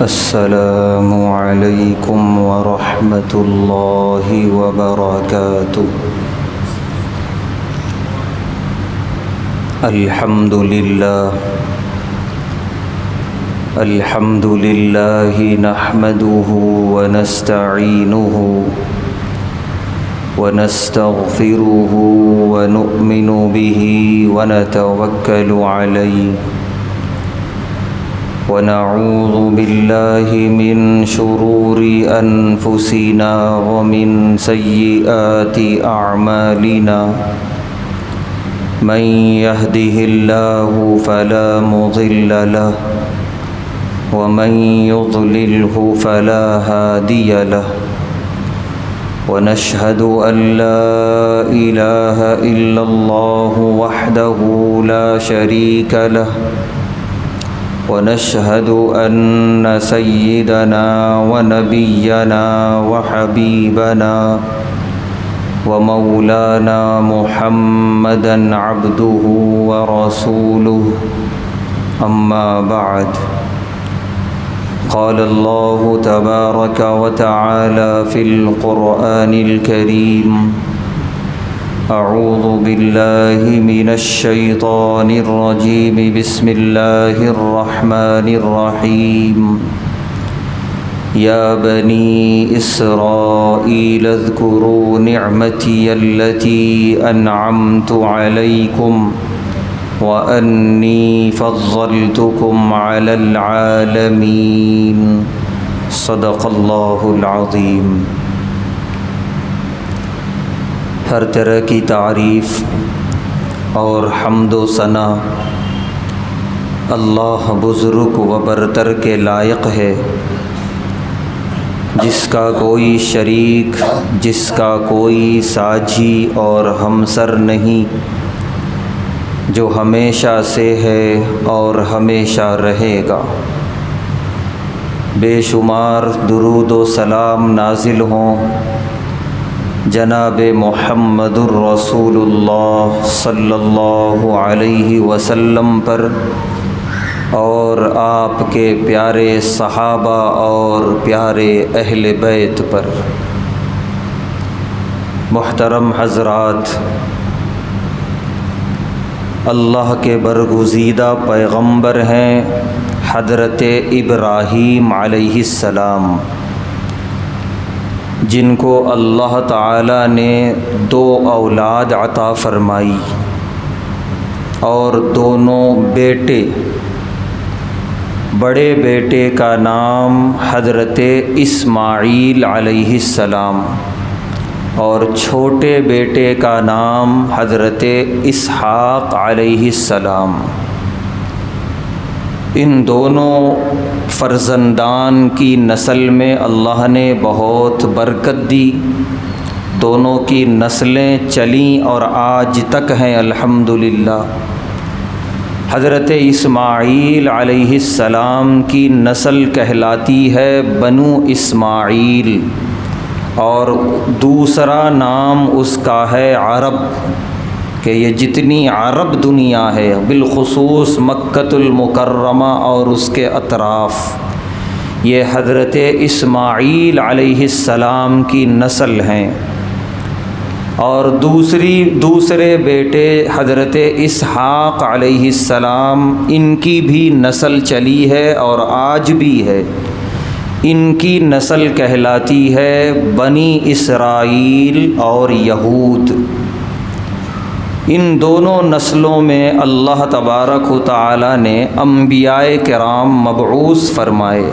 السلام علیکم ورحمۃ اللہ وبرکاتہ۔ الحمد للہ نحمده ونستعینه ونستغفره ونؤمن به ونتوکل علیہ ونعوذ باللہ من شرور انفسنا ومن سیئات اعمالنا من يهده الله فلا مضل له ومن يضلله فلا هادي له ونشهد أن لا إله إلا الله وحده لا شريك له ونشهد أن سيدنا ونبينا وحبيبنا ومولانا محمدا عبده ورسوله أما بعد قال الله تبارك وتعالى في القرآن الكريم أعوذ بالله من الشيطان الرجيم بسم الله الرحمن الرحيم يا بني إسرائيل اذكروا نعمتي التي أنعمت عليكم وأني فضلتكم على العالمين صدق الله العظيم۔ ہر طرح کی تعریف اور حمد و ثنا اللہ بزرگ و برتر کے لائق ہے، جس کا کوئی شریک، جس کا کوئی ساجی اور ہمسر نہیں، جو ہمیشہ سے ہے اور ہمیشہ رہے گا۔ بے شمار درود و سلام نازل ہوں جناب محمد الرسول اللہ صلی اللہ علیہ وسلم پر اور آپ کے پیارے صحابہ اور پیارے اہل بیت پر۔ محترم حضرات، اللہ کے برگزیدہ پیغمبر ہیں حضرت ابراہیم علیہ السلام، جن کو اللہ تعالیٰ نے 2 اولاد عطا فرمائی اور دونوں بیٹے۔ بڑے بیٹے کا نام حضرت اسماعیل علیہ السلام اور چھوٹے بیٹے کا نام حضرت اسحاق علیہ السلام۔ ان دونوں فرزندان کی نسل میں اللہ نے بہت برکت دی، دونوں کی نسلیں چلیں اور آج تک ہیں الحمدللہ۔ حضرت اسماعیل علیہ السلام کی نسل کہلاتی ہے بنو اسماعیل، اور دوسرا نام اس کا ہے عرب، کہ یہ جتنی عرب دنیا ہے بالخصوص مکۃ المکرمہ اور اس کے اطراف، یہ حضرت اسماعیل علیہ السلام کی نسل ہیں۔ اور دوسرے بیٹے حضرت اسحاق علیہ السلام، ان کی بھی نسل چلی ہے اور آج بھی ہے۔ ان کی نسل کہلاتی ہے بنی اسرائیل اور یہود۔ ان دونوں نسلوں میں اللہ تبارک و تعالی نے انبیاء کرام مبعوث فرمائے۔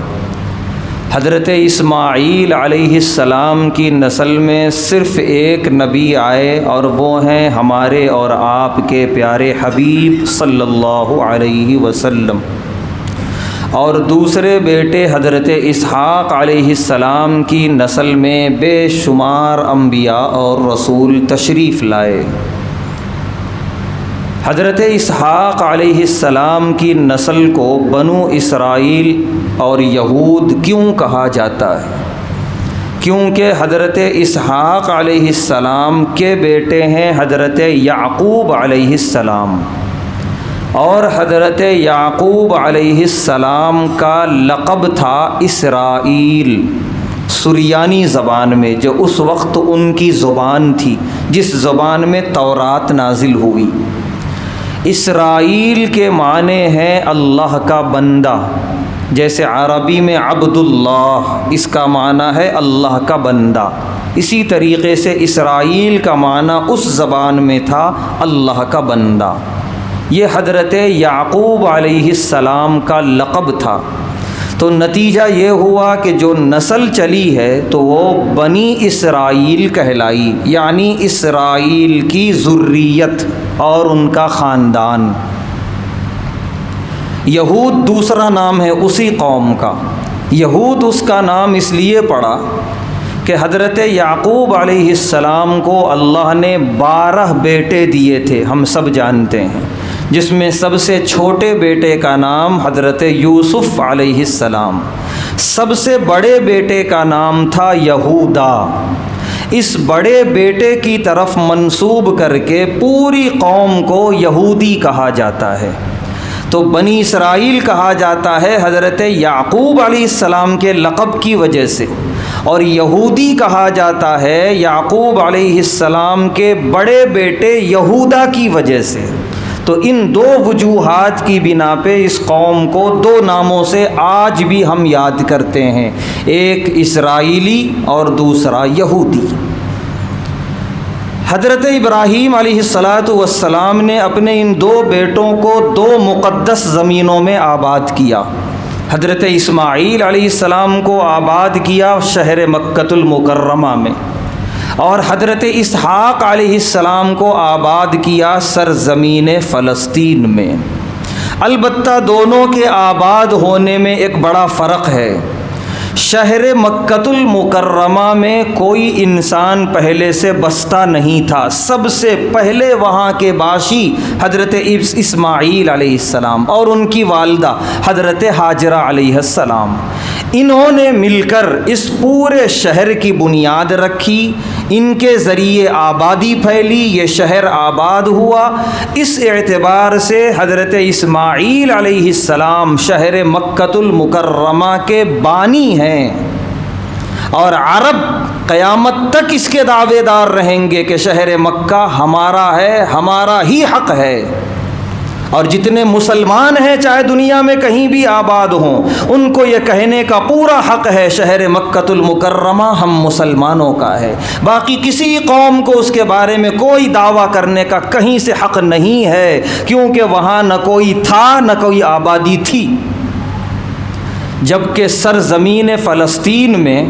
حضرت اسماعیل علیہ السلام کی نسل میں صرف ایک نبی آئے، اور وہ ہیں ہمارے اور آپ کے پیارے حبیب صلی اللہ علیہ وسلم۔ اور دوسرے بیٹے حضرت اسحاق علیہ السلام کی نسل میں بے شمار انبیاء اور رسول تشریف لائے۔ حضرت اسحاق علیہ السلام کی نسل کو بنو اسرائیل اور یہود کیوں کہا جاتا ہے؟ کیونکہ حضرت اسحاق علیہ السلام کے بیٹے ہیں حضرت یعقوب علیہ السلام، اور حضرت یعقوب علیہ السلام کا لقب تھا اسرائیل، سریانی زبان میں، جو اس وقت ان کی زبان تھی جس زبان میں تورات نازل ہوئی۔ اسرائیل کے معنی ہیں اللہ کا بندہ، جیسے عربی میں عبد اللہ، اس کا معنی ہے اللہ کا بندہ، اسی طریقے سے اسرائیل کا معنی اس زبان میں تھا اللہ کا بندہ۔ یہ حضرت یعقوب علیہ السلام کا لقب تھا۔ تو نتیجہ یہ ہوا کہ جو نسل چلی ہے تو وہ بنی اسرائیل کہلائی، یعنی اسرائیل کی ذریت اور ان کا خاندان۔ یہود دوسرا نام ہے اسی قوم کا۔ یہود اس کا نام اس لیے پڑا کہ حضرت یعقوب علیہ السلام کو اللہ نے 12 بیٹے دیے تھے، ہم سب جانتے ہیں، جس میں سب سے چھوٹے بیٹے کا نام حضرت یوسف علیہ السلام، سب سے بڑے بیٹے کا نام تھا یہودا۔ اس بڑے بیٹے کی طرف منسوب کر کے پوری قوم کو یہودی کہا جاتا ہے۔ تو بنی اسرائیل کہا جاتا ہے حضرت یعقوب علیہ السلام کے لقب کی وجہ سے، اور یہودی کہا جاتا ہے یعقوب علیہ السلام کے بڑے بیٹے یہودا کی وجہ سے۔ تو ان دو وجوہات کی بنا پہ اس قوم کو 2 ناموں سے آج بھی ہم یاد کرتے ہیں، ایک اسرائیلی اور دوسرا یہودی۔ حضرت ابراہیم علیہ السلام نے اپنے ان 2 بیٹوں کو 2 مقدس زمینوں میں آباد کیا۔ حضرت اسماعیل علیہ السلام کو آباد کیا شہر مکۃ المکرمہ میں، اور حضرت اسحاق علیہ السلام کو آباد کیا سرزمین فلسطین میں۔ البتہ دونوں کے آباد ہونے میں ایک بڑا فرق ہے۔ شہر مکۃ المکرمہ میں کوئی انسان پہلے سے بستا نہیں تھا، سب سے پہلے وہاں کے باشی حضرت اسماعیل علیہ السلام اور ان کی والدہ حضرت ہاجرہ علیہ السلام، انہوں نے مل کر اس پورے شہر کی بنیاد رکھی، ان کے ذریعے آبادی پھیلی، یہ شہر آباد ہوا۔ اس اعتبار سے حضرت اسماعیل علیہ السلام شہر مکۃ المکرمہ کے بانی ہیں، اور عرب قیامت تک اس کے دعوے دار رہیں گے کہ شہر مکہ ہمارا ہے، ہمارا ہی حق ہے۔ اور جتنے مسلمان ہیں چاہے دنیا میں کہیں بھی آباد ہوں، ان کو یہ کہنے کا پورا حق ہے شہر مکۃ المکرمہ ہم مسلمانوں کا ہے۔ باقی کسی قوم کو اس کے بارے میں کوئی دعویٰ کرنے کا کہیں سے حق نہیں ہے، کیونکہ وہاں نہ کوئی تھا نہ کوئی آبادی تھی۔ جبکہ سرزمین فلسطین میں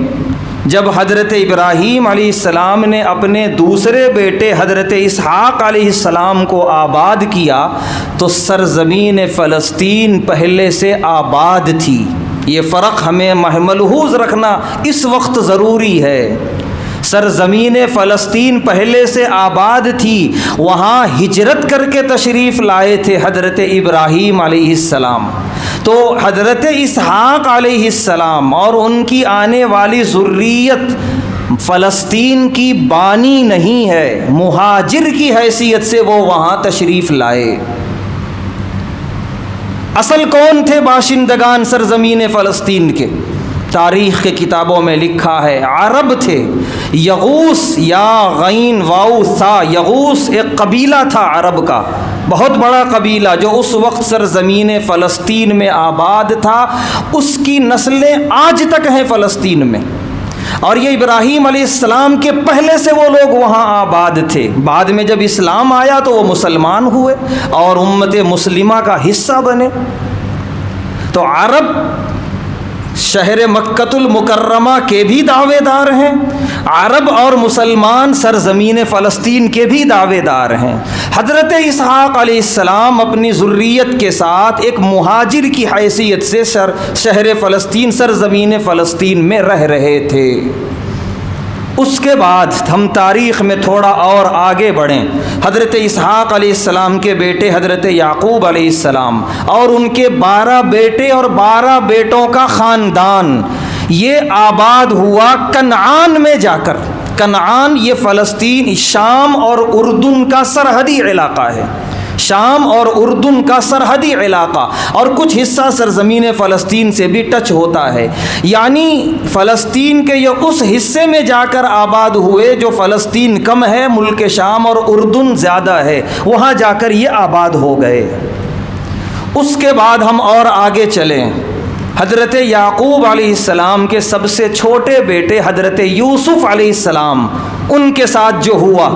جب حضرت ابراہیم علیہ السلام نے اپنے دوسرے بیٹے حضرت اسحاق علیہ السلام کو آباد کیا تو سرزمین فلسطین پہلے سے آباد تھی۔ یہ فرق ہمیں ملحوظ رکھنا اس وقت ضروری ہے۔ سرزمین فلسطین پہلے سے آباد تھی، وہاں ہجرت کر کے تشریف لائے تھے حضرت ابراہیم علیہ السلام۔ تو حضرت اسحاق علیہ السلام اور ان کی آنے والی ذریت فلسطین کی بانی نہیں ہے، مہاجر کی حیثیت سے وہ وہاں تشریف لائے۔ اصل کون تھے باشندگان سرزمین فلسطین کے؟ تاریخ کے کتابوں میں لکھا ہے عرب تھے۔ یغوث یا غین واؤ ثا، یغوث ایک قبیلہ تھا عرب کا، بہت بڑا قبیلہ جو اس وقت سرزمین فلسطین میں آباد تھا، اس کی نسلیں آج تک ہیں فلسطین میں۔ اور یہ ابراہیم علیہ السلام کے پہلے سے وہ لوگ وہاں آباد تھے، بعد میں جب اسلام آیا تو وہ مسلمان ہوئے اور امت مسلمہ کا حصہ بنے۔ تو عرب شہر مکۃ المکرمہ کے بھی دعوے دار ہیں، عرب اور مسلمان سرزمین فلسطین کے بھی دعوے دار ہیں۔ حضرت اسحاق علیہ السلام اپنی ذریت کے ساتھ ایک مہاجر کی حیثیت سے شہر فلسطین سرزمین فلسطین میں رہ رہے تھے۔ اس کے بعد ہم تاریخ میں تھوڑا اور آگے بڑھیں۔ حضرت اسحاق علیہ السلام کے بیٹے حضرت یعقوب علیہ السلام اور ان کے 12 بیٹے اور 12 بیٹوں کا خاندان یہ آباد ہوا کنعان میں جا کر۔ کنعان یہ فلسطین، شام اور اردن کا سرحدی علاقہ ہے۔ شام اور اردن کا سرحدی علاقہ، اور کچھ حصہ سرزمین فلسطین سے بھی ٹچ ہوتا ہے، یعنی فلسطین کے یہ اس حصے میں جا کر آباد ہوئے جو فلسطین کم ہے، ملک شام اور اردن زیادہ ہے، وہاں جا کر یہ آباد ہو گئے۔ اس کے بعد ہم اور آگے چلیں، حضرت یعقوب علیہ السلام کے سب سے چھوٹے بیٹے حضرت یوسف علیہ السلام، ان کے ساتھ جو ہوا،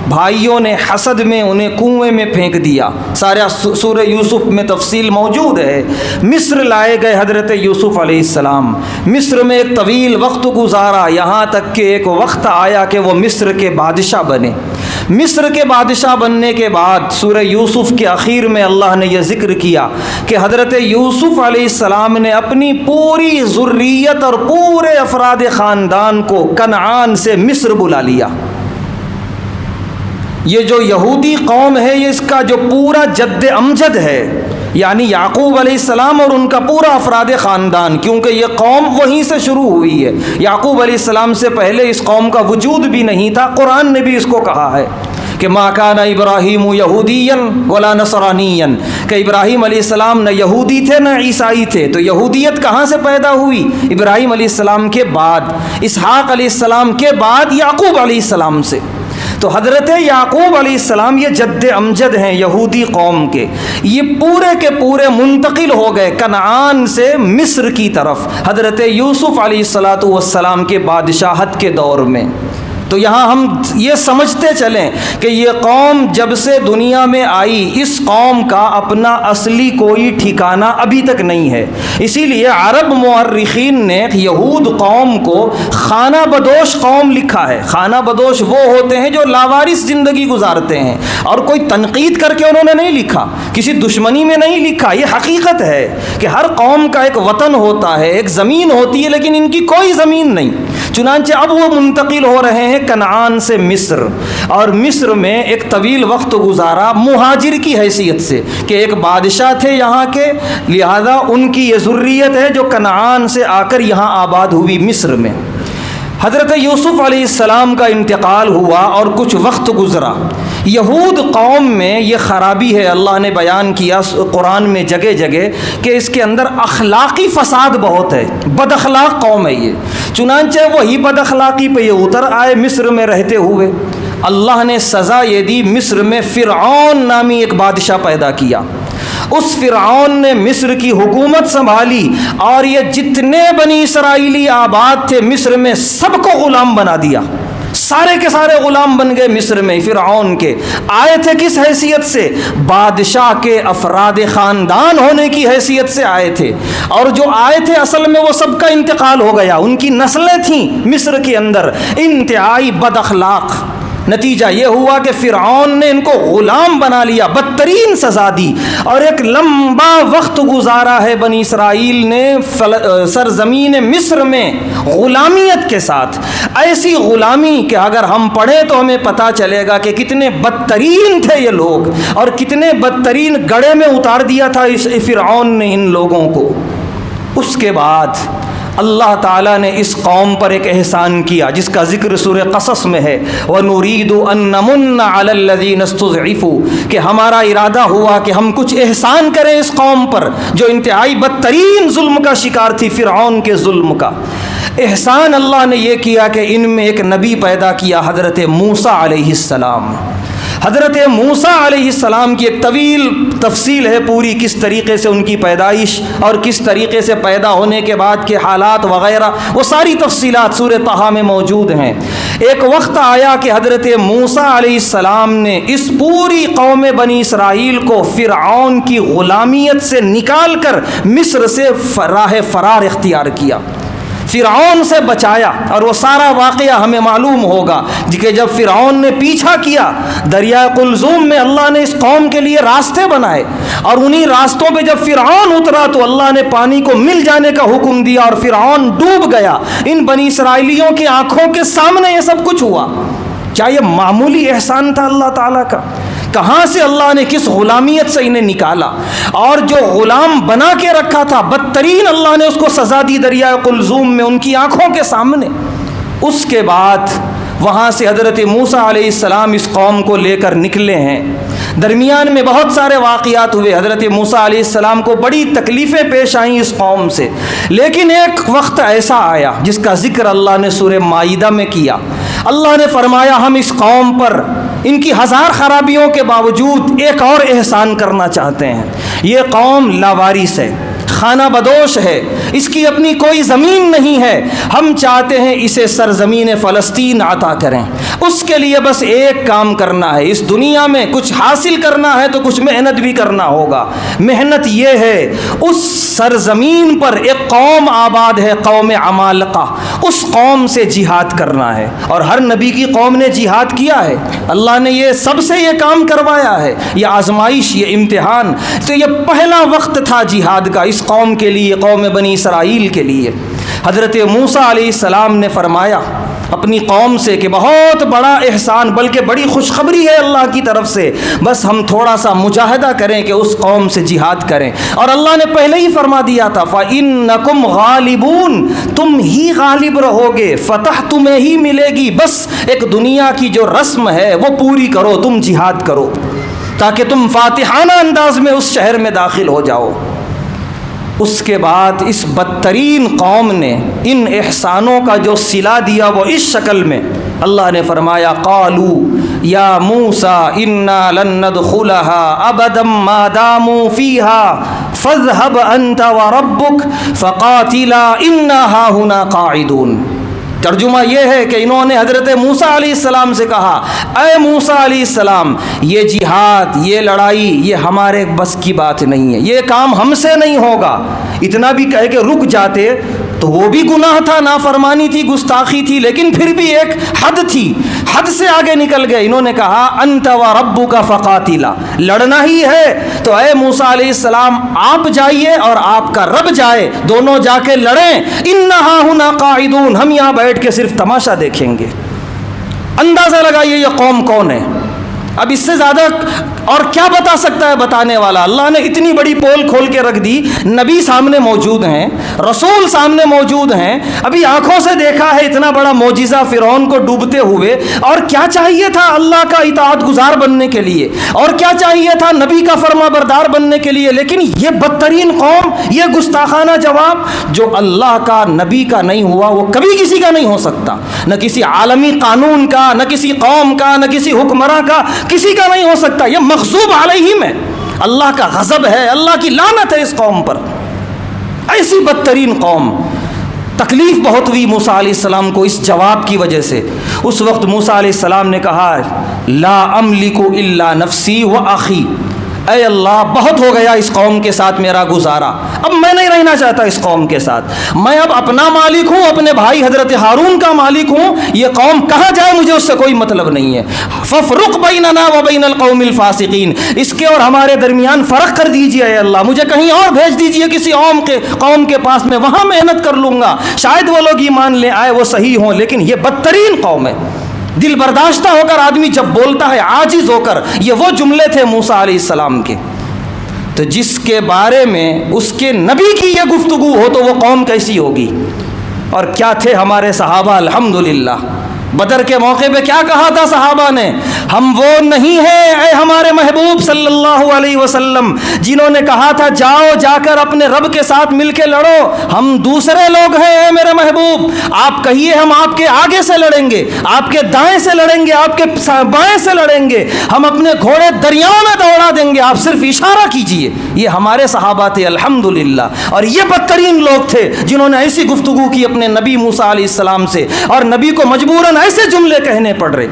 بھائیوں نے حسد میں انہیں کنویں میں پھینک دیا، سارا سورہ یوسف میں تفصیل موجود ہے۔ مصر لائے گئے حضرت یوسف علیہ السلام، مصر میں ایک طویل وقت گزارا، یہاں تک کہ ایک وقت آیا کہ وہ مصر کے بادشاہ بنے۔ مصر کے بادشاہ بننے کے بعد سورہ یوسف کے اخیر میں اللہ نے یہ ذکر کیا کہ حضرت یوسف علیہ السلام نے اپنی پوری ذریت اور پورے افراد خاندان کو کنعان سے مصر بلا لیا۔ یہ جو یہودی قوم ہے، یہ اس کا جو پورا جد امجد ہے، یعنی یعقوب علیہ السلام اور ان کا پورا افراد خاندان، کیونکہ یہ قوم وہیں سے شروع ہوئی ہے، یعقوب علیہ السلام سے پہلے اس قوم کا وجود بھی نہیں تھا۔ قرآن نے بھی اس کو کہا ہے کہ ما کان ابراہیم یہودیا ولا نصرانیا، کہ ابراہیم علیہ السلام نہ یہودی تھے نہ عیسائی تھے۔ تو یہودیت کہاں سے پیدا ہوئی؟ ابراہیم علیہ السلام کے بعد، اسحاق علیہ السلام کے بعد یعقوب علیہ السلام سے۔ تو حضرت یعقوب علیہ السلام یہ جد امجد ہیں یہودی قوم کے، یہ پورے کے پورے منتقل ہو گئے کنعان سے مصر کی طرف حضرت یوسف علیہ السلام کے بادشاہت کے دور میں۔ تو یہاں ہم یہ سمجھتے چلیں کہ یہ قوم جب سے دنیا میں آئی، اس قوم کا اپنا اصلی کوئی ٹھکانہ ابھی تک نہیں ہے۔ اسی لیے عرب مورخین نے یہود قوم کو خانہ بدوش قوم لکھا ہے۔ خانہ بدوش وہ ہوتے ہیں جو لاوارث زندگی گزارتے ہیں، اور کوئی تنقید کر کے انہوں نے نہیں لکھا، کسی دشمنی میں نہیں لکھا، یہ حقیقت ہے کہ ہر قوم کا ایک وطن ہوتا ہے، ایک زمین ہوتی ہے، لیکن ان کی کوئی زمین نہیں۔ چنانچہ اب وہ منتقل ہو رہے ہیں کنعان سے مصر، اور مصر میں ایک طویل وقت گزارا مہاجر کی حیثیت سے، کہ ایک بادشاہ تھے یہاں کے، لہذا ان کی یہ ذریت ہے جو کنعان سے آ کر یہاں آباد ہوئی مصر میں۔ حضرت یوسف علیہ السلام کا انتقال ہوا اور کچھ وقت گزرا۔ یہود قوم میں یہ خرابی ہے، اللہ نے بیان کیا قرآن میں جگہ جگہ کہ اس کے اندر اخلاقی فساد بہت ہے، بد اخلاق قوم ہے یہ۔ چنانچہ وہی بد اخلاقی پہ یہ اتر آئے مصر میں رہتے ہوئے۔ اللہ نے سزا یہ دی، مصر میں فرعون نامی ایک بادشاہ پیدا کیا۔ اس فرعون نے مصر کی حکومت سنبھالی، اور یہ جتنے بنی اسرائیلی آباد تھے مصر میں سب کو غلام بنا دیا، سارے کے سارے غلام بن گئے مصر میں فرعون کے۔ آئے تھے کس حیثیت سے؟ بادشاہ کے افراد خاندان ہونے کی حیثیت سے آئے تھے، اور جو آئے تھے اصل میں وہ سب کا انتقال ہو گیا، ان کی نسلیں تھیں مصر کے اندر انتہائی بد اخلاق۔ نتیجہ یہ ہوا کہ فرعون نے ان کو غلام بنا لیا، بدترین سزا دی، اور ایک لمبا وقت گزارا ہے بنی اسرائیل نے سرزمین مصر میں غلامیت کے ساتھ۔ ایسی غلامی کہ اگر ہم پڑھیں تو ہمیں پتہ چلے گا کہ کتنے بدترین تھے یہ لوگ، اور کتنے بدترین گڑھے میں اتار دیا تھا اس فرعون نے ان لوگوں کو۔ اس کے بعد اللہ تعالیٰ نے اس قوم پر ایک احسان کیا جس کا ذکر سورہ قصص میں ہے، وَنُرِيدُ أَن نَّمُنَّ عَلَى الَّذِينَ اسْتُضْعِفُوا، کہ ہمارا ارادہ ہوا کہ ہم کچھ احسان کریں اس قوم پر جو انتہائی بدترین ظلم کا شکار تھی، فرعون کے ظلم کا۔ احسان اللہ نے یہ کیا کہ ان میں ایک نبی پیدا کیا، حضرت موسیٰ علیہ السلام۔ حضرت موسیٰ علیہ السلام کی ایک طویل تفصیل ہے پوری، کس طریقے سے ان کی پیدائش اور کس طریقے سے پیدا ہونے کے بعد کے حالات وغیرہ، وہ ساری تفصیلات سورہ طٰہٰ میں موجود ہیں۔ ایک وقت آیا کہ حضرت موسیٰ علیہ السلام نے اس پوری قوم بنی اسرائیل کو فرعون کی غلامیت سے نکال کر مصر سے راہ فرار اختیار کیا، فرعون سے بچایا۔ اور وہ سارا واقعہ ہمیں معلوم ہوگا کہ جب فرعون نے پیچھا کیا دریائے قلزم میں، اللہ نے اس قوم کے لیے راستے بنائے، اور انہی راستوں پہ جب فرعون اترا تو اللہ نے پانی کو مل جانے کا حکم دیا اور فرعون ڈوب گیا۔ ان بنی اسرائیلیوں کی آنکھوں کے سامنے یہ سب کچھ ہوا۔ کیا یہ معمولی احسان تھا اللہ تعالیٰ کا؟ کہاں سے اللہ نے کس غلامیت سے انہیں نکالا، اور جو غلام بنا کے رکھا تھا بدترین، اللہ نے اس کو سزا دی دریائے قلزم میں ان کی آنکھوں کے سامنے۔ اس کے بعد وہاں سے حضرت موسیٰ علیہ السلام اس قوم کو لے کر نکلے ہیں۔ درمیان میں بہت سارے واقعات ہوئے، حضرت موسیٰ علیہ السلام کو بڑی تکلیفیں پیش آئیں اس قوم سے، لیکن ایک وقت ایسا آیا جس کا ذکر اللہ نے سورہ مائدہ میں کیا۔ اللہ نے فرمایا ہم اس قوم پر ان کی ہزار خرابیوں کے باوجود ایک اور احسان کرنا چاہتے ہیں۔ یہ قوم لاوارث ہے، خانہ بدوش ہے، اس کی اپنی کوئی زمین نہیں ہے، ہم چاہتے ہیں اسے سرزمین فلسطین عطا کریں۔ اس کے لیے بس ایک کام کرنا ہے، اس دنیا میں کچھ حاصل کرنا ہے تو کچھ محنت بھی کرنا ہوگا۔ محنت یہ ہے اس سرزمین پر ایک قوم آباد ہے، قوم عمالقہ، اس قوم سے جہاد کرنا ہے، اور ہر نبی کی قوم نے جہاد کیا ہے۔ اللہ نے یہ سب سے یہ کام کروایا ہے، یہ آزمائش، یہ امتحان۔ تو یہ پہلا وقت تھا جہاد کا اس قوم کے لیے، قوم بنی اسرائیل کے لیے۔ حضرت موسیٰ علیہ السلام نے فرمایا اپنی قوم سے کہ بہت بڑا احسان، بلکہ بڑی خوشخبری ہے اللہ کی طرف سے، بس ہم تھوڑا سا مجاہدہ کریں کہ اس قوم سے جہاد کریں۔ اور اللہ نے پہلے ہی فرما دیا تھا فَإِنَّكُمْ غَالِبُونَ، تم ہی غالب رہو گے، فتح تمہیں ہی ملے گی، بس ایک دنیا کی جو رسم ہے وہ پوری کرو، تم جہاد کرو تاکہ تم فاتحانہ انداز میں اس شہر میں داخل ہو جاؤ۔ اس کے بعد اس بدترین قوم نے ان احسانوں کا جو صلہ دیا وہ اس شکل میں، اللہ نے فرمایا قالوا یا موسیٰ انا لن ندخلها ابدا ما داموا فيها فاذهب انت وربك فقاتلا انا هاهنا قاعدون۔ ترجمہ یہ ہے کہ انہوں نے حضرت موسیٰ علیہ السلام سے کہا اے موسیٰ علیہ السلام، یہ جہاد، یہ لڑائی، یہ ہمارے بس کی بات نہیں ہے، یہ کام ہم سے نہیں ہوگا۔ اتنا بھی کہہ کے رک جاتے تو وہ بھی گناہ تھا، نافرمانی تھی، گستاخی تھی، لیکن پھر بھی ایک حد تھی، حد سے آگے نکل گئے۔ انہوں نے کہا انت وربک فقاتلا، لڑنا ہی ہے تو اے موسیٰ علیہ السلام آپ جائیے اور آپ کا رب جائے، دونوں جا کے لڑیں، انا ہاہنا قاعدون، ہم یہاں بیٹھ کے صرف تماشا دیکھیں گے۔ اندازہ لگائیے یہ قوم کون ہے۔ اب اس سے زیادہ اور کیا بتا سکتا ہے بتانے والا؟ اللہ نے اتنی بڑی پول کھول کے رکھ دی، نبی سامنے موجود ہیں، رسول سامنے موجود ہیں، ابھی آنکھوں سے دیکھا ہے اتنا بڑا معجزہ فرعون کو ڈوبتے ہوئے، اور کیا چاہیے تھا اللہ کا اطاعت گزار بننے کے لیے، اور کیا چاہیے تھا نبی کا فرما بردار بننے کے لیے، لیکن یہ بدترین قوم، یہ گستاخانہ جواب جو اللہ کا نبی کا نہیں ہوا وہ کبھی کسی کا نہیں ہو سکتا، نہ کسی عالمی قانون کا، نہ کسی قوم کا، نہ کسی حکمراں کا، کسی کا نہیں ہو سکتا۔ یہ مغضوب علیہم ہے، اللہ کا غضب ہے، اللہ کی لعنت ہے اس قوم پر۔ ایسی بدترین قوم، تکلیف بہت ہوئی موسیٰ علیہ السلام کو اس جواب کی وجہ سے۔ اس وقت موسیٰ علیہ السلام نے کہا لا املک الا نفسی و اخی، اے اللہ بہت ہو گیا اس قوم کے ساتھ میرا گزارا، اب میں نہیں رہنا چاہتا اس قوم کے ساتھ، میں اب اپنا مالک ہوں، اپنے بھائی حضرت ہارون کا مالک ہوں، یہ قوم کہاں جائے مجھے اس سے کوئی مطلب نہیں ہے۔ فافرق بیننا و بین القوم الفاسقین، اس کے اور ہمارے درمیان فرق کر دیجیے اے اللہ، مجھے کہیں اور بھیج دیجیے کسی قوم کے پاس، میں وہاں محنت کر لوں گا، شاید وہ لوگ ایمان لے آئے، وہ صحیح ہوں، لیکن یہ بدترین قوم ہے۔ دل برداشتہ ہو کر آدمی جب بولتا ہے، عاجز ہو کر، یہ وہ جملے تھے موسیٰ علیہ السلام کے۔ تو جس کے بارے میں اس کے نبی کی یہ گفتگو ہو تو وہ قوم کیسی ہوگی؟ اور کیا تھے ہمارے صحابہ، الحمدللہ۔ بدر کے موقع پہ کیا کہا تھا صحابہ نے؟ ہم وہ نہیں ہیں اے ہمارے محبوب صلی اللہ علیہ وسلم جنہوں نے کہا تھا جاؤ جا کر اپنے رب کے ساتھ مل کے لڑو، ہم دوسرے لوگ ہیں اے میرے محبوب، آپ کہیے ہم آپ کے آگے سے لڑیں گے، آپ کے دائیں سے لڑیں گے، آپ کے بائیں سے لڑیں گے، ہم اپنے گھوڑے دریاؤں میں دوڑا دیں گے، آپ صرف اشارہ کیجئے۔ یہ ہمارے صحابہ تھے الحمدللہ، اور یہ بدترین لوگ تھے جنہوں نے ایسی گفتگو کی اپنے نبی موسیٰ علیہ السلام سے، اور نبی کو مجبوراً ایسے جملے کہنے پڑ رہے۔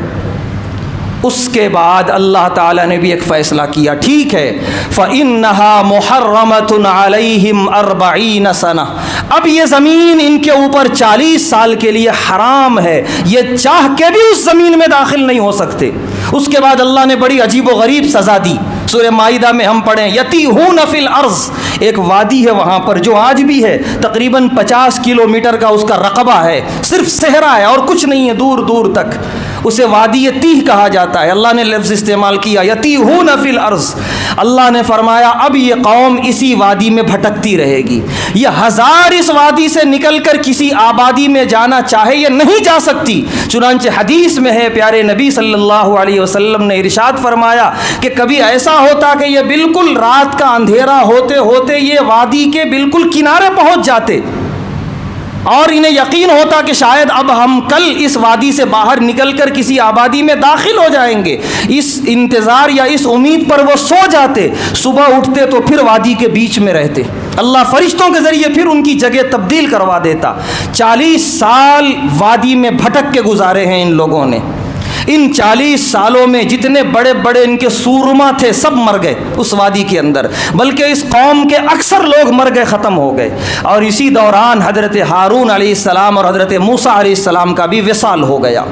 اس کے بعد اللہ تعالیٰ نے بھی ایک فیصلہ کیا، ٹھیک ہے فَإِنَّهَا مُحَرَّمَةٌ عَلَيْهِمْ 40 سَنَةً، اب یہ زمین ان کے اوپر 40 سال کے لیے حرام ہے، یہ چاہ کے بھی اس زمین میں داخل نہیں ہو سکتے۔ اس کے بعد اللہ نے بڑی عجیب و غریب سزا دی، سورہ مائدہ میں ہم پڑھیں یتیہون فی الارض، ایک وادی ہے وہاں پر جو آج بھی ہے، تقریباً 50 کلومیٹر کا اس کا رقبہ ہے، صرف صحرا ہے اور کچھ نہیں ہے دور دور تک۔ اسے وادی تیہ کہا جاتا ہے۔ اللہ نے لفظ استعمال کیا یتیہون فی الارض، اللہ نے فرمایا اب یہ قوم اسی وادی میں بھٹکتی رہے گی، یہ ہزار اس وادی سے نکل کر کسی آبادی میں جانا چاہے یہ نہیں جا سکتی۔ چنانچہ حدیث میں ہے پیارے نبی صلی اللہ علیہ وسلم نے ارشاد فرمایا کہ کبھی ایسا ہوتا کہ یہ بالکل رات کا اندھیرا ہوتے ہوتے یہ وادی کے بالکل کنارے پہنچ جاتے اور انہیں یقین ہوتا کہ شاید اب ہم کل اس وادی سے باہر نکل کر کسی آبادی میں داخل ہو جائیں گے، اس انتظار یا اس امید پر وہ سو جاتے، صبح اٹھتے تو پھر وادی کے بیچ میں رہتے، اللہ فرشتوں کے ذریعے پھر ان کی جگہ تبدیل کروا دیتا۔ 40 سال وادی میں بھٹک کے گزارے ہیں ان لوگوں نے۔ ان 40 سالوں میں جتنے بڑے بڑے ان کے سورما تھے سب مر گئے اس وادی کے اندر، بلکہ اس قوم کے اکثر لوگ مر گئے، ختم ہو گئے۔ اور اسی دوران حضرت ہارون علیہ السلام اور حضرت موسیٰ علیہ السلام کا بھی وصال ہو گیا۔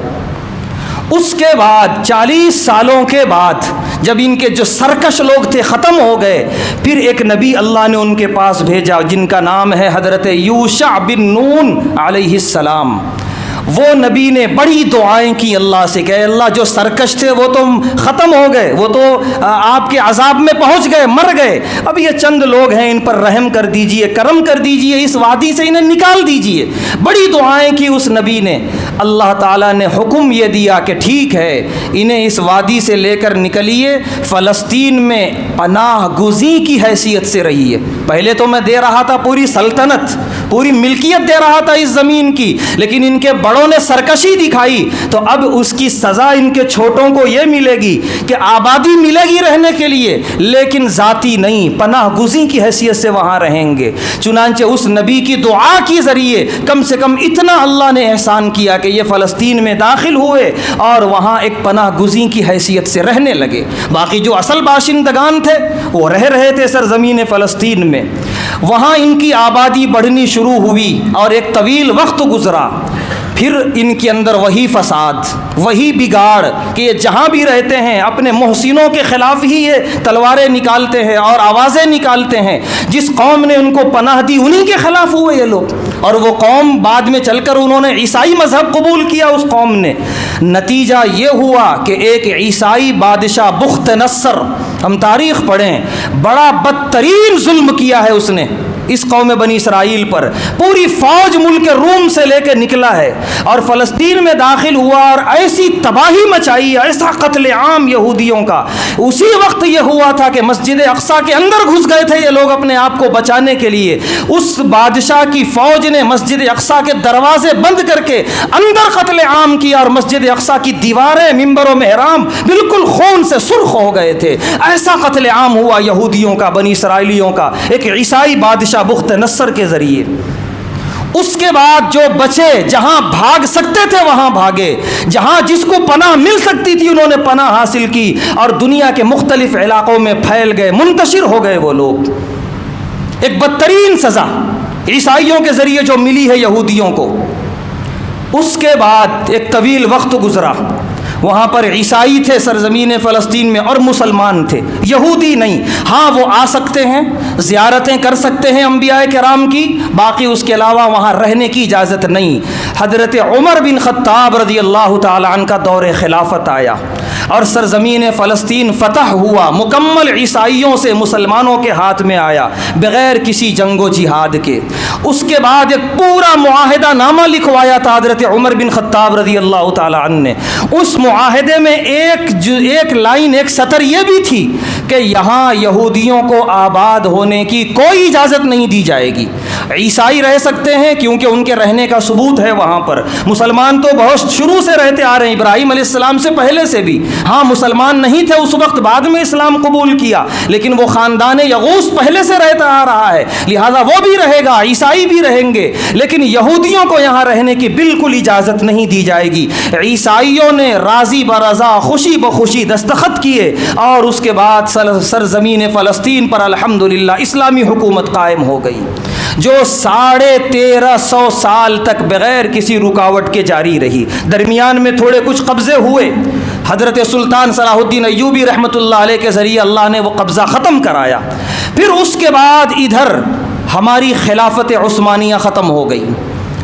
اس کے بعد 40 سالوں کے بعد جب ان کے جو سرکش لوگ تھے ختم ہو گئے، پھر ایک نبی اللہ نے ان کے پاس بھیجا جن کا نام ہے حضرت یوشع بن نون علیہ السلام۔ وہ نبی نے بڑی دعائیں کی اللہ سے کہ اے اللہ جو سرکش تھے وہ تو ختم ہو گئے، وہ تو آپ کے عذاب میں پہنچ گئے، مر گئے، اب یہ چند لوگ ہیں ان پر رحم کر دیجئے، کرم کر دیجئے، اس وادی سے انہیں نکال دیجئے۔ بڑی دعائیں کی اس نبی نے۔ اللہ تعالیٰ نے حکم یہ دیا کہ ٹھیک ہے انہیں اس وادی سے لے کر نکلیے، فلسطین میں پناہ گزیں کی حیثیت سے رہیے۔ پہلے تو میں دے رہا تھا پوری سلطنت، پوری ملکیت دے رہا تھا اس زمین کی، لیکن ان کے بڑوں نے سرکشی دکھائی تو اب اس کی سزا ان کے چھوٹوں کو یہ ملے گی کہ آبادی ملے گی رہنے کے لیے، لیکن ذاتی نہیں، پناہ گزیں کی حیثیت سے وہاں رہیں گے۔ چنانچہ اس نبی کی دعا کے ذریعے کم سے کم اتنا اللہ نے احسان کیا کہ یہ فلسطین میں داخل ہوئے اور وہاں ایک پناہ گزیں کی حیثیت سے رہنے لگے۔ باقی جو اصل باشندگان تھے وہ رہ رہے تھے سرزمین فلسطین میں، وہاں ان کی آبادی بڑھنی شروع ہوئی اور ایک طویل وقت گزرا۔ پھر ان کے اندر وہی فساد، وہی بگاڑ کہ یہ جہاں بھی رہتے ہیں اپنے محسنوں کے خلاف ہی یہ تلواریں نکالتے ہیں اور آوازیں نکالتے ہیں۔ جس قوم نے ان کو پناہ دی انہی کے خلاف ہوئے یہ لوگ، اور وہ قوم بعد میں چل کر انہوں نے عیسائی مذہب قبول کیا اس قوم نے۔ نتیجہ یہ ہوا کہ ایک عیسائی بادشاہ بخت نصر، ہم تاریخ پڑھیں، بڑا بدترین ظلم کیا ہے اس نے اس قوم بنی اسرائیل پر۔ پوری فوج ملک روم سے لے کے نکلا ہے اور فلسطین میں داخل ہوا اور ایسی تباہی مچائی، ایسا قتل عام یہودیوں کا۔ اسی وقت یہ ہوا تھا کہ مسجد اقصیٰ کے اندر گھس گئے تھے یہ لوگ اپنے آپ کو بچانے کے لیے۔ اس بادشاہ کی فوج نے مسجد اقصیٰ کے دروازے بند کر کے اندر قتل عام کیا اور مسجد اقصیٰ کی دیواریں، منبر و محراب بالکل خون سے سرخ ہو گئے تھے۔ ایسا قتل عام ہوا یہودیوں کا، بنی اسرائیلیوں کا، ایک عیسائی بادشاہ بخت نصر کے ذریعے۔ اس کے بعد جو بچے جہاں بھاگ سکتے تھے وہاں بھاگے، جہاں جس کو پناہ مل سکتی تھی انہوں نے پناہ حاصل کی اور دنیا کے مختلف علاقوں میں پھیل گئے، منتشر ہو گئے وہ لوگ۔ ایک بدترین سزا عیسائیوں کے ذریعے جو ملی ہے یہودیوں کو۔ اس کے بعد ایک طویل وقت گزرا، وہاں پر عیسائی تھے سرزمین فلسطین میں اور مسلمان تھے، یہودی نہیں۔ ہاں وہ آ سکتے ہیں، زیارتیں کر سکتے ہیں انبیاء کرام کی، باقی اس کے علاوہ وہاں رہنے کی اجازت نہیں۔ حضرت عمر بن خطاب رضی اللہ تعالی عنہ کا دور خلافت آیا اور سرزمین فلسطین فتح ہوا، مکمل عیسائیوں سے مسلمانوں کے ہاتھ میں آیا بغیر کسی جنگ و جہاد کے۔ اس کے بعد ایک پورا معاہدہ نامہ لکھوایا تھا حضرت عمر بن خطاب رضی اللہ تعالی عنہ نے۔ اس معاہدے میں ایک لائن، ایک سطر یہ بھی تھی کہ یہاں یہودیوں کو آباد ہونے کی کوئی اجازت نہیں دی جائے گی۔ عیسائی رہ سکتے ہیں کیونکہ ان کے رہنے کا ثبوت ہے وہاں پر، مسلمان تو بہت شروع سے رہتے آ رہے ہیں، ابراہیم علیہ السلام سے پہلے سے بھی۔ ہاں مسلمان نہیں تھے اس وقت، بعد میں اسلام قبول کیا، لیکن وہ خاندان یغوث پہلے سے رہتا آ رہا ہے، لہذا وہ بھی رہے گا، عیسائی بھی رہیں گے، لیکن یہودیوں کو یہاں رہنے کی بالکل اجازت نہیں دی جائے گی۔ عیسائیوں نے راضی برضا، خوشی بخوشی دستخط کیے اور اس کے بعد سرزمین فلسطین پر الحمدللہ اسلامی حکومت قائم ہو گئی، جو 1350 سال تک بغیر کسی رکاوٹ کے جاری رہی۔ درمیان میں تھوڑے کچھ قبضے ہوئے، حضرت سلطان صلاح الدین ایوبی رحمۃ اللہ علیہ کے ذریعے اللہ نے وہ قبضہ ختم کرایا۔ پھر اس کے بعد ادھر ہماری خلافت عثمانیہ ختم ہو گئی،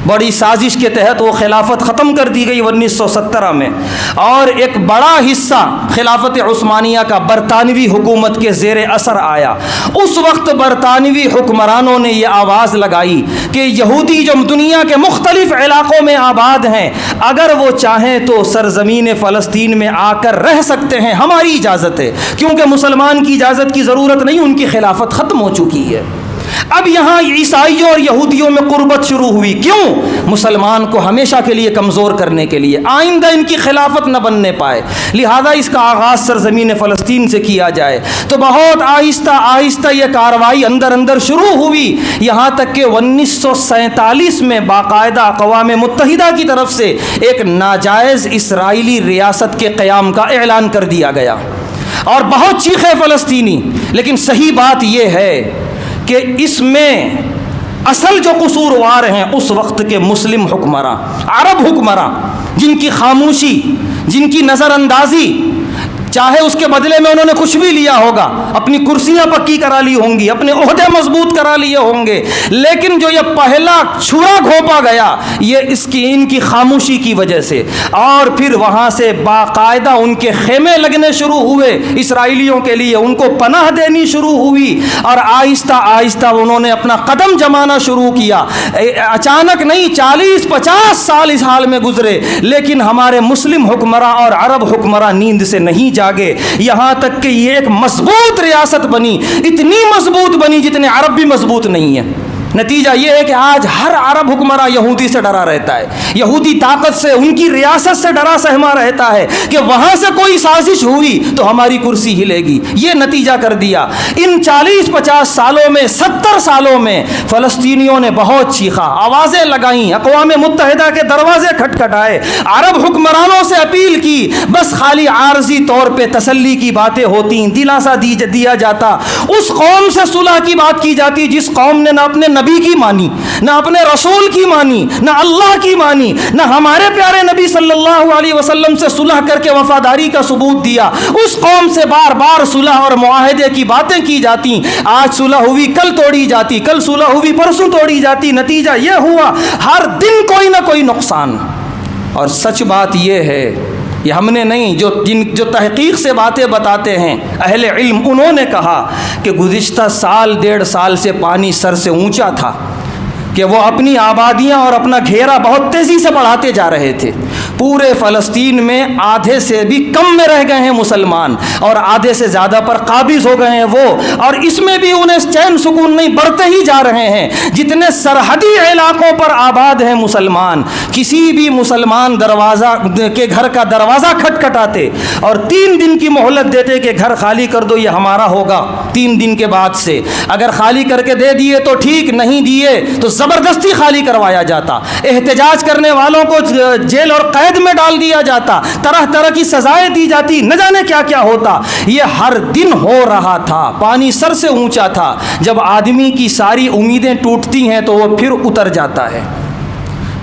بڑی سازش کے تحت وہ خلافت ختم کر دی گئی 1917 میں، اور ایک بڑا حصہ خلافت عثمانیہ کا برطانوی حکومت کے زیر اثر آیا۔ اس وقت برطانوی حکمرانوں نے یہ آواز لگائی کہ یہودی جو دنیا کے مختلف علاقوں میں آباد ہیں، اگر وہ چاہیں تو سرزمین فلسطین میں آ کر رہ سکتے ہیں، ہماری اجازت ہے، کیونکہ مسلمان کی اجازت کی ضرورت نہیں، ان کی خلافت ختم ہو چکی ہے۔ اب یہاں عیسائیوں اور یہودیوں میں قربت شروع ہوئی، کیوں؟ مسلمان کو ہمیشہ کے لیے کمزور کرنے کے لیے، آئندہ ان کی خلافت نہ بننے پائے، لہذا اس کا آغاز سرزمین فلسطین سے کیا جائے۔ تو بہت آہستہ آہستہ یہ کارروائی اندر اندر شروع ہوئی، یہاں تک کہ 1947 میں باقاعدہ اقوام متحدہ کی طرف سے ایک ناجائز اسرائیلی ریاست کے قیام کا اعلان کر دیا گیا، اور بہت چیخے فلسطینی۔ لیکن صحیح بات یہ ہے کہ اس میں اصل جو قصوروار ہیں اس وقت کے مسلم حکمراں، عرب حکمراں، جن کی خاموشی، جن کی نظر اندازی، چاہے اس کے بدلے میں انہوں نے کچھ بھی لیا ہوگا، اپنی کرسیاں پکی کرا لی ہوں گی، اپنے عہدے مضبوط کرا لیے ہوں گے، لیکن جو یہ پہلا چھرا گھونپا گیا یہ ان کی خاموشی کی وجہ سے، اور پھر وہاں سے باقاعدہ ان کے خیمے لگنے شروع ہوئے اسرائیلیوں کے لیے، ان کو پناہ دینی شروع ہوئی، اور آہستہ آہستہ انہوں نے اپنا قدم جمانا شروع کیا۔ اچانک نہیں، 40-50 سال اس حال میں گزرے، لیکن ہمارے مسلم حکمراں اور عرب حکمراں نیند سے نہیں جاگے، یہاں تک کہ یہ ایک مضبوط ریاست بنی، اتنی مضبوط بنی جتنے عرب بھی مضبوط نہیں ہیں۔ نتیجہ یہ ہے کہ آج ہر عرب حکمراں یہودی سے ڈرا رہتا ہے، یہودی طاقت سے، ان کی ریاست سے ڈرا سہما رہتا ہے کہ وہاں سے کوئی سازش ہوئی تو ہماری کرسی ہلے گی۔ یہ نتیجہ کر دیا۔ ان 40-50 سالوں میں، 70 سالوں میں فلسطینیوں نے بہت چیخا، آوازیں لگائیں، اقوام متحدہ کے دروازے کھٹکھٹائے، عرب حکمرانوں سے اپیل کی، بس خالی عارضی طور پہ تسلی کی باتیں ہوتی، دلاسا دیا جاتا، اس قوم سے صلح کی بات کی جاتی جس قوم نے نہ اپنے نبی کی مانی، نہ اپنے رسول کی مانی، نہ اللہ کی مانی، نہ ہمارے پیارے نبی صلی اللہ علیہ وسلم سے صلح کر کے وفاداری کا ثبوت دیا، اس قوم سے بار بار صلح اور معاہدے کی باتیں کی جاتی، آج صلح ہوئی کل توڑی جاتی، کل صلح ہوئی پرسوں توڑی جاتی، نتیجہ یہ ہوا ہر دن کوئی نہ کوئی نقصان۔ اور سچ بات یہ ہے، یہ ہم نے نہیں، جو تحقیق سے باتیں بتاتے ہیں اہل علم، انہوں نے کہا کہ گزشتہ سال 1.5 سال سے پانی سر سے اونچا تھا، کہ وہ اپنی آبادیاں اور اپنا گھیرا بہت تیزی سے بڑھاتے جا رہے تھے۔ پورے فلسطین میں آدھے سے بھی کم میں رہ گئے ہیں مسلمان، اور آدھے سے زیادہ پر قابض ہو گئے ہیں وہ، اور اس میں بھی انہیں چین سکون نہیں، بڑھتے ہی جا رہے ہیں۔ جتنے سرحدی علاقوں پر آباد ہیں مسلمان، کسی بھی مسلمان کے گھر کا دروازہ کھٹکھٹاتے اور 3 دن کی مہلت دیتے کہ گھر خالی کر دو، یہ ہمارا ہوگا 3 دن کے بعد سے، اگر خالی کر کے دے دیے تو ٹھیک، نہیں دیے تو زبردستی خالی کروایا جاتا، احتجاج کرنے والوں کو جیل اور قید میں ڈال دیا جاتا، طرح طرح کی سزائیں دی جاتی، نہ جانے کیا کیا ہوتا۔ یہ ہر دن ہو رہا تھا، پانی سر سے اونچا تھا۔ جب آدمی کی ساری امیدیں ٹوٹتی ہیں تو وہ پھر اتر جاتا ہے۔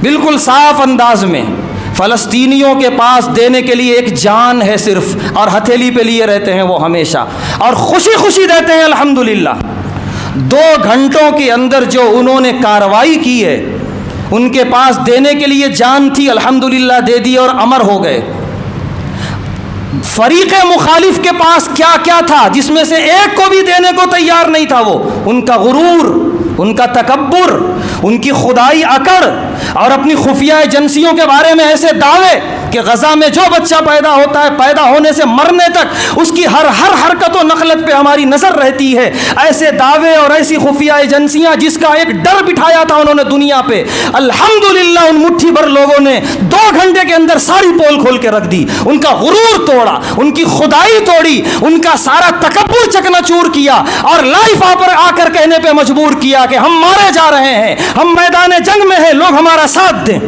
بالکل صاف انداز میں فلسطینیوں کے پاس دینے کے لیے ایک جان ہے صرف، اور ہتھیلی پہ لیے رہتے ہیں وہ ہمیشہ، اور خوشی خوشی دیتے ہیں الحمدللہ۔ 2 گھنٹوں کے اندر جو انہوں نے کارروائی کی ہے، ان کے پاس دینے کے لیے جان تھی، الحمدللہ دے دی اور امر ہو گئے۔ فریق مخالف کے پاس کیا کیا تھا جس میں سے ایک کو بھی دینے کو تیار نہیں تھا، وہ ان کا غرور، ان کا تکبر، ان کی خدائی اکڑ، اور اپنی خفیہ ایجنسیوں کے بارے میں ایسے دعوے کہ غزہ میں جو بچہ پیدا ہوتا ہے، پیدا ہونے سے مرنے تک اس کی ہر حرکت و نقلت پہ ہماری نظر رہتی ہے، ایسے دعوے اور ایسی خفیہ ایجنسیاں جس کا ایک ڈر بٹھایا تھا انہوں نے دنیا پہ، الحمدللہ ان مٹھی بھر لوگوں نے 2 گھنٹے کے اندر ساری پول کھول کے رکھ دی، ان کا غرور توڑا، ان کی خدائی توڑی، ان کا سارا تکبر چکنا چور کیا، اور لائف آ کر کہنے پہ مجبور کیا کہ ہم مارے جا رہے ہیں، ہم میدان جنگ میں ہیں، لوگ ہمارا ساتھ دیں۔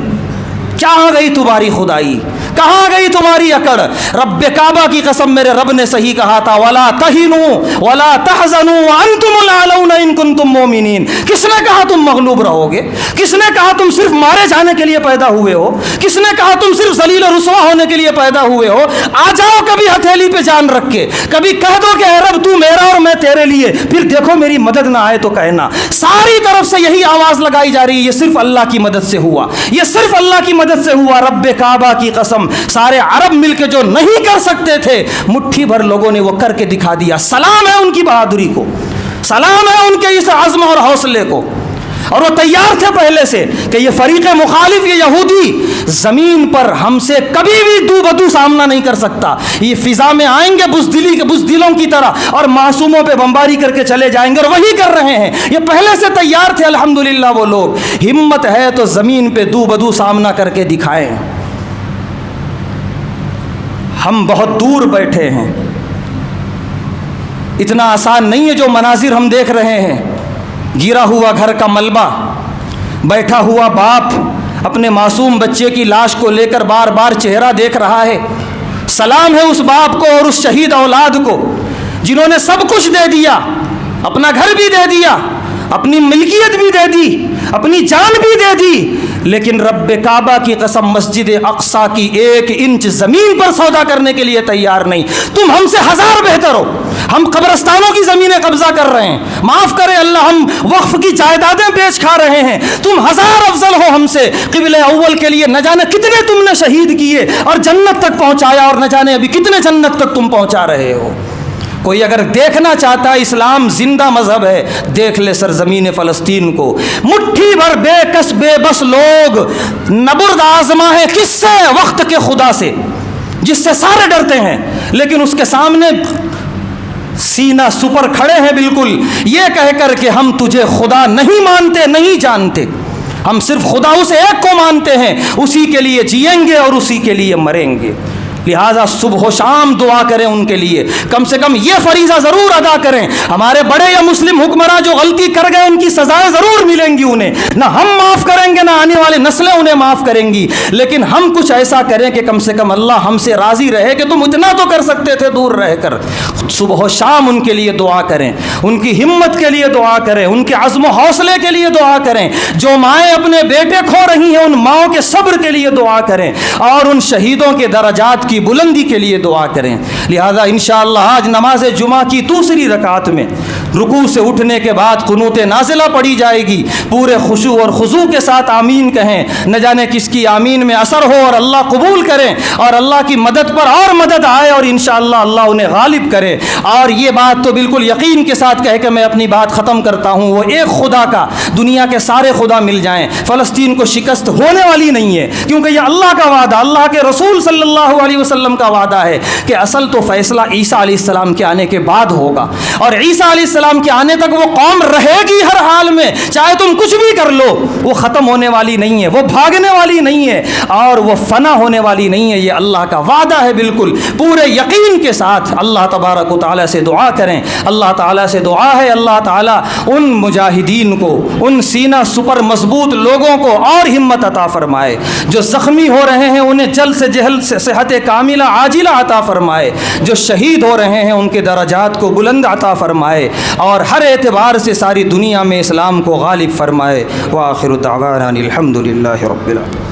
کہاں گئی تمہاری خدائی، کہاں گئی تمہاری اکڑ؟ رب کعبہ کی قسم میرے رب نے صحیح کہا تھا ولا تہنوا ولا تحزنوا وانتم الاعلون ان کنتم مؤمنین۔ کس نے کہا تم مغلوب رہو گے؟ کس نے کہا تم صرف مارے جانے کے لیے پیدا ہوئے ہو؟ کس نے کہا تم صرف ذلیل و رسوا ہونے کے لیے پیدا ہوئے ہو؟ آ جاؤ کبھی ہتھیلی پہ جان رکھ کے، کبھی کہہ دو کہ اے رب تو میرا اور میں تیرے لیے، پھر دیکھو میری مدد نہ آئے تو کہنا۔ ساری طرف سے یہی آواز لگائی جا رہی ہے، یہ صرف اللہ کی مدد سے ہوا، یہ صرف اللہ کی مدد سے ہوا۔ رب کعبہ کی قسم سارے عرب مل کے جو نہیں کر سکتے تھے، مٹھی بھر لوگوں نے وہ کر کے دکھا دیا۔ سلام ہے ان کی بہادری کو، سلام ہے ان کے اس عزم اور حوصلے کو۔ اور وہ تیار تھے پہلے سے کہ یہ فریق مخالف، یہ یہودی زمین پر ہم سے کبھی بھی دو بدو سامنا نہیں کر سکتا۔ یہ فضا میں آئیں گے بزدلوں کی طرح اور معصوموں پہ بمباری کر کے چلے جائیں گے، اور وہی کر رہے ہیں۔ یہ پہلے سے تیار تھے الحمدللہ وہ لوگ۔ ہمت ہے تو زمین پہ دو بدو سامنا کر کے دکھائیں۔ ہم بہت دور بیٹھے ہیں، اتنا آسان نہیں ہے جو مناظر ہم دیکھ رہے ہیں۔ گرا ہوا گھر کا ملبہ، بیٹھا ہوا باپ اپنے معصوم بچے کی لاش کو لے کر بار بار چہرہ دیکھ رہا ہے۔ سلام ہے اس باپ کو اور اس شہید اولاد کو جنہوں نے سب کچھ دے دیا، اپنا گھر بھی دے دیا، اپنی ملکیت بھی دے دی، اپنی جان بھی دے دی، لیکن رب کعبہ کی قسم مسجد اقصیٰ کی 1 انچ زمین پر سودا کرنے کے لیے تیار نہیں۔ تم ہم سے 1000 بہتر ہو، ہم قبرستانوں کی زمینیں قبضہ کر رہے ہیں، معاف کرے اللہ، ہم وقف کی جائیدادیں بیچ کھا رہے ہیں، تم 1000 افضل ہو ہم سے۔ قبلہ اول کے لیے نہ جانے کتنے تم نے شہید کیے اور جنت تک پہنچایا، اور نہ جانے ابھی کتنے جنت تک تم پہنچا رہے ہو۔ کوئی اگر دیکھنا چاہتا ہے اسلام زندہ مذہب ہے، دیکھ لے سرزمین فلسطین کو۔ مٹھی بھر بے کس بے بس لوگ نبرد آزما ہے کس سے؟ وقت کے خدا سے، جس سے سارے ڈرتے ہیں، لیکن اس کے سامنے سینہ سپر کھڑے ہیں بالکل، یہ کہہ کر کہ ہم تجھے خدا نہیں مانتے، نہیں جانتے، ہم صرف خدا اس ایک کو مانتے ہیں، اسی کے لیے جئیں گے اور اسی کے لیے مریں گے۔ لہٰذا صبح و شام دعا کریں ان کے لیے، کم سے کم یہ فریضہ ضرور ادا کریں۔ ہمارے بڑے یا مسلم حکمراں جو غلطی کر گئے ان کی سزائیں ضرور ملیں گی انہیں، نہ ہم معاف کریں گے نہ آنے والی نسلیں انہیں معاف کریں گی، لیکن ہم کچھ ایسا کریں کہ کم سے کم اللہ ہم سے راضی رہے کہ تم اتنا تو کر سکتے تھے دور رہ کر۔ صبح و شام ان کے لیے دعا کریں، ان کی ہمت کے لیے دعا کریں، ان کے عزم و حوصلے کے لیے دعا کریں۔ جو مائیں اپنے بیٹے کھو رہی ہیں ان ماؤں کے صبر کے لیے دعا کریں، اور ان شہیدوں کے درجات کی بلندی کے لیے دعا کریں۔ لہذا انشاءاللہ آج نماز جمعہ کی دوسری رکعت میں رکوع سے اٹھنے کے بعد قنوت نازلہ پڑھی جائے گی، پورے خشوع اور خضوع کے ساتھ آمین کہیں، نہ جانے کس کی آمین میں اثر ہو اور اللہ قبول کریں اور اللہ کی مدد پر اور مدد آئے اور انشاءاللہ اللہ انہیں غالب کرے۔ اور یہ بات تو بالکل یقین کے ساتھ کہہ کے میں اپنی بات ختم کرتا ہوں، وہ ایک خدا کا دنیا کے سارے خدا مل جائیں، فلسطین کو شکست ہونے والی نہیں ہے، کیونکہ یہ اللہ کا وعدہ، اللہ کے رسول صلی اللہ علیہ وسلم کا وعدہ ہے کہ اصل تو فیصلہ عیسیٰ علیہ السلام کے آنے کے بعد ہوگا، اور عیسیٰ علیہ السلام کے آنے تک وہ قوم رہے گی ہر حال میں، چاہے تم کچھ بھی کر لو، وہ ختم ہونے والی نہیں ہے، وہ بھاگنے والی نہیں ہے، اور وہ فنا ہونے والی نہیں ہے۔ یہ اللہ کا وعدہ ہے، بالکل پورے یقین کے ساتھ اللہ تبارک و تعالیٰ سے دعا کریں۔ اللہ تعالیٰ سے دعا ہے اللہ تعالیٰ ان مجاہدین کو، ان سینہ سپر مضبوط لوگوں کو اور ہمت عطا فرمائے، جو زخمی ہو رہے ہیں انہیں جلد سے جلد سے صحت کاملہ عاجلہ عطا فرمائے، جو شہید ہو رہے ہیں ان کے درجات کو بلند عطا فرمائے، اور ہر اعتبار سے ساری دنیا میں اسلام کو غالب فرمائے۔ وآخر دعوانا الحمد للہ رب العالمین۔